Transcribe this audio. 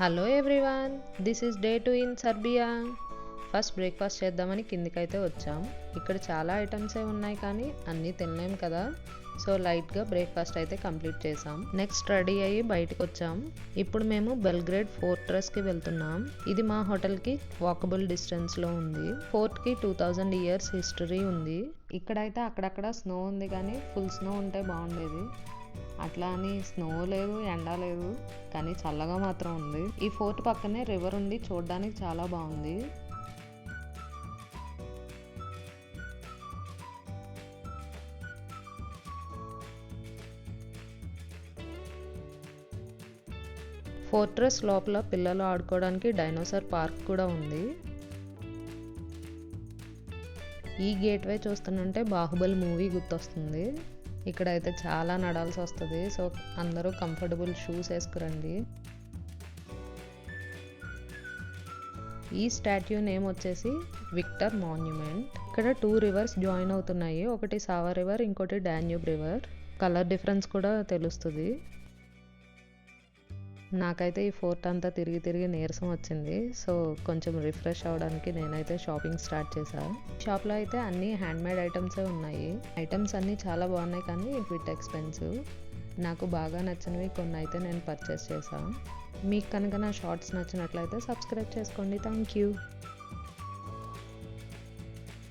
Hello everyone, this is day 2 in Serbia. First breakfast చేద్దామని కిందికైతే వచ్చాం. ఇక్కడ చాలా ఐటమ్సే ఉన్నాయి కానీ అన్నీ తినలేం కదా, సో లైట్గా బ్రేక్ఫాస్ట్ అయితే కంప్లీట్ చేసాం. నెక్స్ట్ రెడీ అయ్యి బయటకు వచ్చాం. ఇప్పుడు మేము బెల్గ్రేడ్ ఫోర్ట్రెస్కి వెళ్తున్నాం. ఇది మా హోటల్కి వాకబుల్ డిస్టెన్స్లో ఉంది. ఫోర్ట్కి 2000 ఇయర్స్ హిస్టరీ ఉంది. ఇక్కడైతే అక్కడక్కడ స్నో ఉంది కానీ ఫుల్ స్నో ఉంటే బాగుండేది. అట్లా అని స్నో లేదు, ఎండ లేదు, కానీ చల్లగా మాత్రం ఉంది. ఈ ఫోర్ట్ పక్కనే రివర్ ఉంది, చూడడానికి చాలా బాగుంది. ఫోర్ట్రెస్ లోపల పిల్లలు ఆడుకోవడానికి డైనోసార్ పార్క్ కూడా ఉంది. ఈ గేట్వే చూస్తుంటే బాహుబలి మూవీ గుర్తొస్తుంది. ఇక్కడైతే చాలా నడాల్సి వస్తుంది, సో అందరూ కంఫర్టబుల్ షూస్ వేసుకురండి. ఈ స్టాట్యూ నేమ్ వచ్చేసి విక్టర్ మాన్యుమెంట్. ఇక్కడ 2 రివర్స్ జాయిన్ అవుతున్నాయి, ఒకటి సావా రివర్, ఇంకోటి డాన్యూబ్ రివర్. కలర్ డిఫరెన్స్ కూడా తెలుస్తుంది. నాకైతే ఈ ఫోర్ట్ అంతా తిరిగి తిరిగి నీరసం వచ్చింది, సో కొంచెం రిఫ్రెష్ అవ్వడానికి నేనైతే షాపింగ్ స్టార్ట్ చేశాను. షాప్లో అయితే అన్నీ హ్యాండ్మేడ్ ఐటమ్సే ఉన్నాయి. ఐటమ్స్ అన్నీ చాలా బాగున్నాయి కానీ బిట్ ఎక్స్పెన్సివ్. నాకు బాగా నచ్చినవి కొన్ని అయితే నేను పర్చేస్ చేశాను. మీకు కనుక నా షార్ట్స్ నచ్చినట్లయితే సబ్స్క్రైబ్ చేసుకోండి. Thank you.